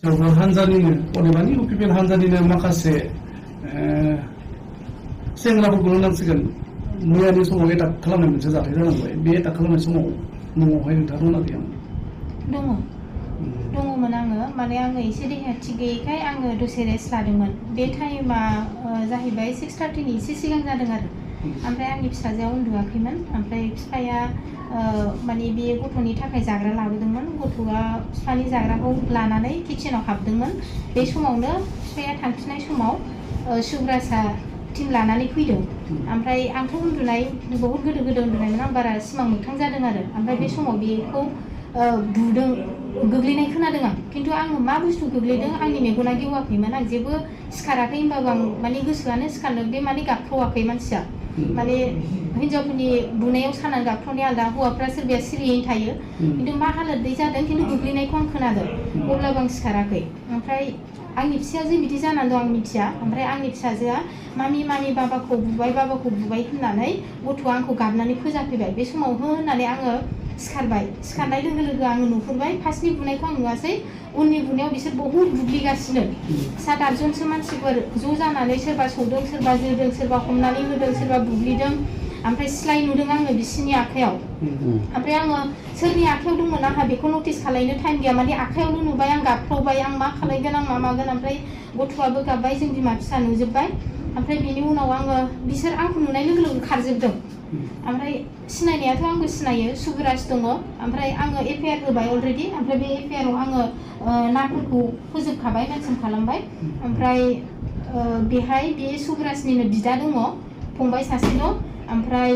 जोंफोर हानजानिनो अदेबानि UPPL हानजानिनो माखासे सेंग्राफोरखौ होननांसिगोन मैयानि समाव एटाक खालामनाय मोनसे जाथाय जालांबाय बे एटाक खालामनाय समाव न'आवहाय नोंथाङा दंना गैयामोन? दङमोन आङो माने आङो एसे देहाया थिग गैयैखाय आङो दसे रेस्ट लादोंमोन बे टाइमा जाहैबाय 6:30 नि एसे सिगां जादों आरो ओमफ्राय आंनि फिसाजोआ उन्दुआखैमोन ओमफ्राय बिफाया माने बे गथ'नि थाखाय जाग्रा लाबोदोंमोन गथ'आ बिफानि जाग्राखौ लानानै किचेनाव हाबदोंमोन बे समावनो बिफाया थांफिननाय समाव सुब्रासा टिम लानानै फैदों ओमफ्राय आंथ' उन्दुनाय बहुत गोदो उन्दुनायमोन आं बारा सिमां मोगथां जादों आरो ओमफ्राय बे समाव बेखौ बुदों गोग्लैनाय खोनादों आं खिन्थु आङो मा बुस्थु गोग्लैदों आंनि मेगना गेवाखैमोन आं जेबो सिखाराखै होनबाबो आं माने गोसोआनो सिखारनो बे माने गाबख्रावाखै मानसिया माने हिन्जावफोरनि बुनायाव सानानै गाबख्रावनाया आलादा हौवाफ्रा सोरबाया सिरियैनो थायो खिन्थु मा हालोदै जादों खिन्थु गोग्लैनायखौ आं खोनादों अब्लाबो आं सिखाराखै ओमफ्राय आंनि फिसाया बिदि जानानै दं आं मिथिया ओमफ्राय आंनि फिसाजोआ मामि बाबाखौ बुबाय होननानै गथ'आ आंखौ गाबनानै फोजाफैबाय बे समाव होननानै आङो सिखारबाय सिखारनाय लोगो लोगो आङो नुहुरबाय फार्स्टनि बुनायखौ आं नुवासै उननि बुनायाव बिसोर बहुद बुग्लिगासिनो 7-8 जनसो मानसिफोर ज' जानानै सोरबा सौदों सोरबा जोदों सोरबा हमनानै होदों सोरबा बुग्लिदों ओमफ्राय सिलाइ नुदों आङो बिसिनि आखायाव ओमफ्राय आङो सोरनि आखायाव दंमोन आंहा बेखौ नटिस खालायनो टाइम गैया माने आखायावल' नुबाय आं गाबख्रावबाय आं मा खालायगोन आं मा मागोन ओमफ्राय गथ'आबो गाबबाय जों बिमा फिसा नुजोब्बाय ओमफ्राय बिनि उनाव आङो बिसोर आंखौ नुनाय लोगो लोगो खारजोबदों ओमफ्राय सिनायनायाथ' आंबो सिनायो सुबुराज दङ ओमफ्राय आङो FIR होबाय अलरेडि ओमफ्राय बे FIR आव आङो नाफोरखौ फोजोबखाबाय मेनसन खालामबाय ओमफ्राय बेहाय बे सुबुराजनिनो बिदा दङ फंबाय सासेल' ओमफ्राय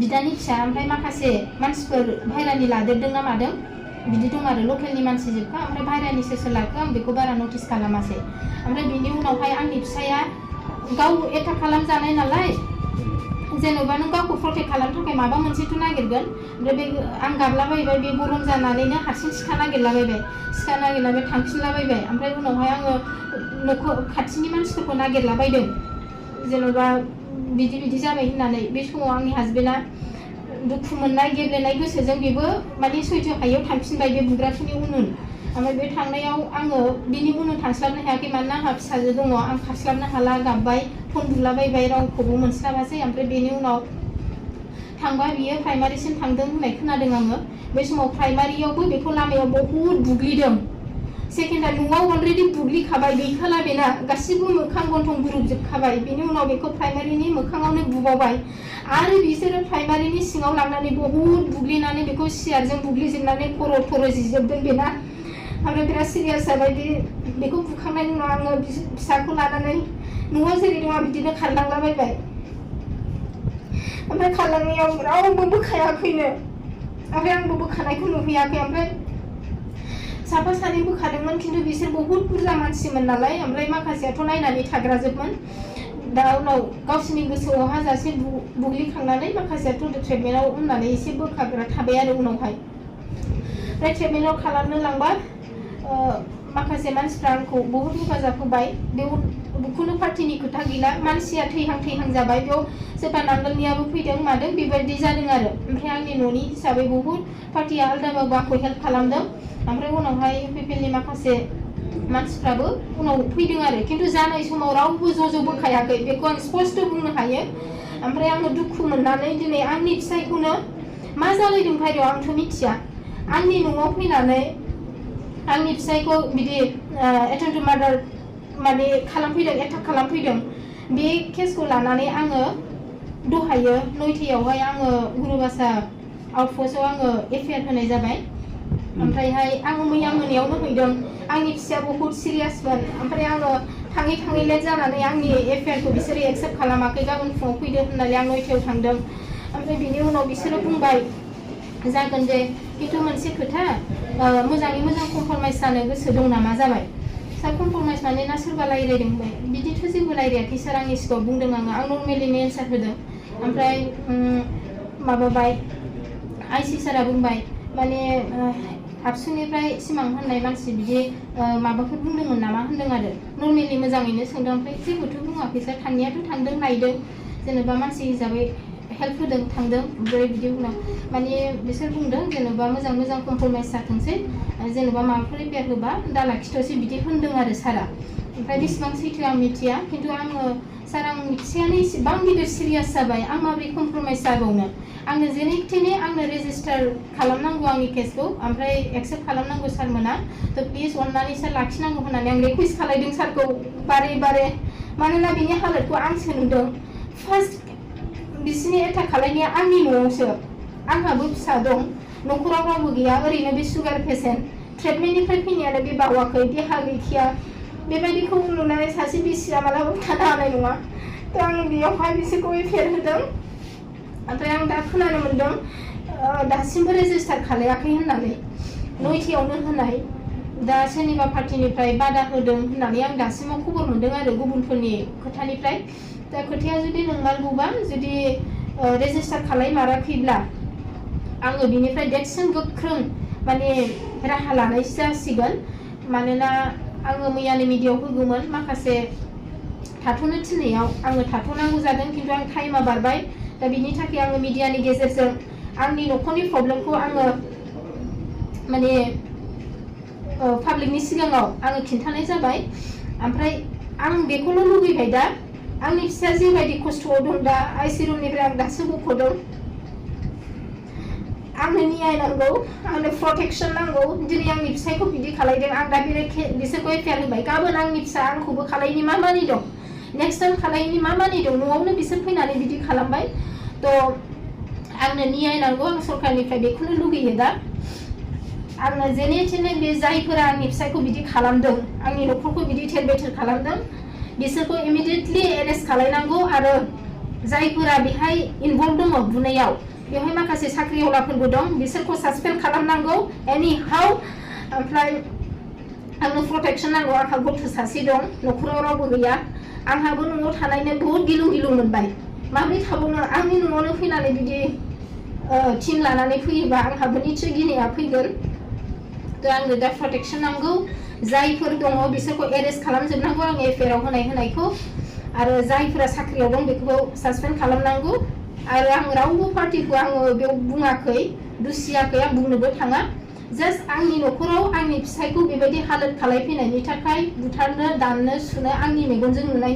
बिदानि फिसा ओमफ्राय माखासे मानसिफोर बाहेरानि लादेरदों ना मादों बिदि दं आरो लकेलनि मानसि जोबखा ओमफ्राय बाहेरानि सोर लाखो आं बेखौ बारा नटिस खालामासै ओमफ्राय बिनि उनावहाय आंनि फिसाया गाव एटाक खालामजानाय नालाय जेन'बा नों गावखौ प्रटेक्ट खालामनो थाखाय माबा मोनसेथ' नागिरगोन ओमफ्राय बे आं गाबलाबायबाय बे गरम जानानैनो हारसिं सिखा नागिरलाबायबाय थांफिनलाबायबाय ओमफ्राय उनावहाय आङो न'खौ खाथिनि मानसिफोरखौ नागिरलाबायदों जेन'बा बिदि जाबाय होननानै बे समाव आंनि हासबेन्डआ दुखु मोननाय गेब्लेनाय गोसोजों बेबो माने सैथो हायैयाव थांफिनबाय बे बुग्राफोरनि उन ओमफ्राय बे थांनायाव आङो बिनि उन थांस्लाबनो हायाखै मानोना आंहा फिसाजो दङ आं खारस्लाबनो हाला गाबबाय फन बुलाबायबाय रावखौबो मोनस्लाबासै ओमफ्राय बेनि उनाव थांबा बियो प्राइमारिसिम थांदों होननाय खोनादों आङो बे समाव प्राइमारियावबो बेखौ लामायाव बहुद बुग्लिदों सेकेन्डआ न'आव अलरेडि बुग्लिखाबाय गैखाला बेना गासिबो मोखां गन्थं बुरुबजोबखाबाय बेनि उनाव बेखौ प्राइमारिनि मोखाङावनो बुबावबाय आरो बिसोरो प्राइमारिनि सिङाव लांनानै बहुद बुग्लिनानै बेखौ सियारजों बुग्लिजोबनानै खर' जिजोबदों बेना ओमफ्राय बिराद सिरियास जाबाय बेखौ बुखांनायनि उनाव आङो फिसाखौ लानानै न'आव जेरै दङ बिदिनो खारलांलाबायबाय ओमफ्राय खारलांनायाव रावबो बोखायाखैनो ओमफ्राय आंबो बोखानायखौ नुहैयाखै ओमफ्राय साफा सानै बोखादोंमोन खिन्थु बिसोर बहुद बुरजा मानसिमोन नालाय ओमफ्राय माखासेयाथ' नायनानै थाग्राजोबमोन दा उनाव गावसोरनि गोसोआव हाजासे बुग्लिखांनानै माखासेयाथ' ट्रिटमेन्टआव होननानै एसे बोखाग्रा थाबाय आरो उनावहाय ओमफ्राय ट्रिटमेन्टआव खालामनो लांबा माखासे मानसिफ्रा आंखौ बहुद हेफाजाब होबाय बेयाव खुनु पार्टिनि खोथा गैला मानसिया थैहां जाबाय बेयाव सोरबा नांगोलनियाबो फैदों मादों बेबायदि जादों आरो ओमफ्राय आंनि न'नि हिसाबै बहुद पार्टिया आलदाबाबो आंखौ हेल्प खालामदों ओमफ्राय उनावहाय UPPLनि माखासे मानसिफ्राबो उनाव फैदों आरो खिन्थु जानाय समाव रावबो ज' बोखायाखै बेखौ आं स्पष्ट बुंनो हायो ओमफ्राय आङो दुखु मोननानै दिनै आंनि फिसायखौनो मा जालायदों बायह्रायाव आंथ' मिथिया आंनि न'आव फैनानै आंनि फिसायखौ बिदि एटेम्प्ट टु मार्डार माने एटाक खालामफैदों बे केसखौ लानानै आङो दहायो 9थायावहाय आङो गुरुबासा आउटपस्टआव आङो FIR होनाय जाबाय ओमफ्रायहाय आङो मैया मोनायावनो हैदों आंनि फिसाया बहुद सिरियासमोन ओमफ्राय आङो थाङै लेट जानानै आंनि FIR खौ बिसोरो एक्सेप्ट खालामाखै गाबोन फुङाव फैदो होननानै आं 9थायाव थांदों ओमफ्राय बिनि उनाव बिसोरो बुंबाय जागोन दे खिन्थु मोनसे खोथा मोजाङै मोजां कमप्रमाइज जानो गोसो दं नामा जाबाय सार कमप्रमाइज माने ना सोरबा रायज्लायदों होनबाय बिदिथ' जेबो रायज्लायाखै सार आंनि सिगाङाव बुंदों आं नर्मेलिनो एन्सार होदों ओमफ्राय माबाबाय IC सारा बुंबाय माने आबसुनिफ्राय सिमां होननाय मानसि बिदि माबाफोर बुंदोंमोन नामा होनदों आरो नर्मेलि मोजाङैनो सोंदों ओमफ्राय जेबोथ' बुङाखै सार थांनायाथ' थांदों नायदों जेनेबा मानसि हिसाबै हेल्प होदों थांदों ओमफ्राय बिदि उनाव माने बिसोर बुंदों जेनेबा मोजां कमप्रमाइज जाथोंसै जेनेबा माबाफोर रिपेयार होबा दा लाखिथ'सै बिदि होनदों आरो सारा ओमफ्राय बेसेबां सैथो आं मिथिया खिन्थु आङो सार आंनि फिसायानो इसेबां गिदिर सिरियास जाबाय आं माबोरै कमप्रमाइज जाबावनो आंनो जेने थेने आंनो रेजिस्टार खालामनांगौ आंनि केसखौ ओमफ्राय एक्सेप्ट खालामनांगौ सारमोना थ' प्लिज अननानै सार लाखिनांगौ होननानै आं रिकुवेस्ट खालायदों सारखौ बारे मानोना बिनि हालोदखौ आंसो नुदों फार्स्ट बिसिनि एटाक खालायनाया आंनि न'आवसो आंहाबो फिसा दं न'खराव रावबो गैया ओरैनो बे सुगार पेसेन्ट ट्रिटमेन्टनिफ्राय फैनायानो बे बावाखै देहा गैखाया बेबायदिखौ नुनानै सासे बिसिया मालाबाबो थानो हानाय नङा थ' आं बेयावहाय बिसोरखौ एफेयार होदों ओमफ्राय आं दा खोनानो मोन्दों दासिमबो रेजिस्टार खालायाखै होननानै नयथायावनो होनाय दा सोरनिबा पार्टिनिफ्राय बादा होदों होननानै आं दासिमाव खबर मोन्दों आरो गुबुनफोरनि खोथानिफ्राय दा खोथाया जुदि नंमारगौबा जुदि रेजिस्टार खालायमाराखैब्ला आङो बिनिफ्राय देरसिन गोख्रों माने राहा लानायसो जासिगोन मानोना आङो मैयानि मिडियायाव होगौमोन माखासे थाथ'नो थिननायाव आङो थाथ'नांगौ जादों खिन्थु आं टाइमा बारबाय दा बिनि थाखाय आङो मिडियानि गेजेरजों आंनि न'खरनि प्रब्लेमखौ आङो माने पाब्लिकनि सिगाङाव आङो खिन्थानाय जाबाय ओमफ्राय आं बेखौल' लुबैबाय दा आंनि फिसाया जेबायदि खस्थ'आव दं दा आइसि रुमनिफ्राय आं दासो बख'दों आंनो न्याय नांगौ आंनो प्रटेक्सन नांगौ दिनै आंनि फिसायखौ बिदि खालायदों आं दा बिसोरखौ एफेयार होबाय गाबोन आंनि फिसा आंखौबो खालायनि मा मानि दं नेक्स्ट टाइम खालायनि मा मानि दं न'आवनो बिसोर फैनानै बिदि खालामबाय थ' आंनो न्याय नांगौ आं सरकारनिफ्राय बेखौनो लुगैयो दा आंनो जेने थेने बे जायफोरा आंनि फिसायखौ बिदि खालामदों आंनि न'खरखौ बिदि थेर बेथेर खालामदों बिसोरखौ इमिडियेटलि एरेस्ट खालायनांगौ आरो जायफोरा बेहाय इनभल्भ दङ बुनायाव बेवहाय माखासे साख्रिआवलाफोरबो दं बिसोरखौ सासपेन्ड खालामनांगौ एनि हाउ ओमफ्राय आंनो प्रटेक्सन नांगौ आंहा गथ' सासे दं न'खराव रावबो गैया आंहाबो न'आव थानायनो बहुद गिलु मोनबाय माबोरै थाबावनो आंनि न'आवनो फैनानै बिदि टिम लानानै फैयोबा आंहाबो निस्सय गिनाया फैगोन थ' आंनो दा प्रटेक्सन नांगौ जायफोर दङ बिसोरखौ एरेस्ट खालामजोबनांगौ आं एफेयाराव होनायखौ आरो जायफोरा साख्रियाव दं बेखौ सासपेन्ड खालामनांगौ आरो आं रावबो पार्टिखौ आङो बेयाव बुङाखै दुसियाखै आं बुंनोबो थाङा जास्ट आंनि न'खराव आंनि फिसायखौ बेबायदि हालोद खालायफैनायनि थाखाय बुथारनो दाननो सुनो आंनि मेगनजों नुनायनि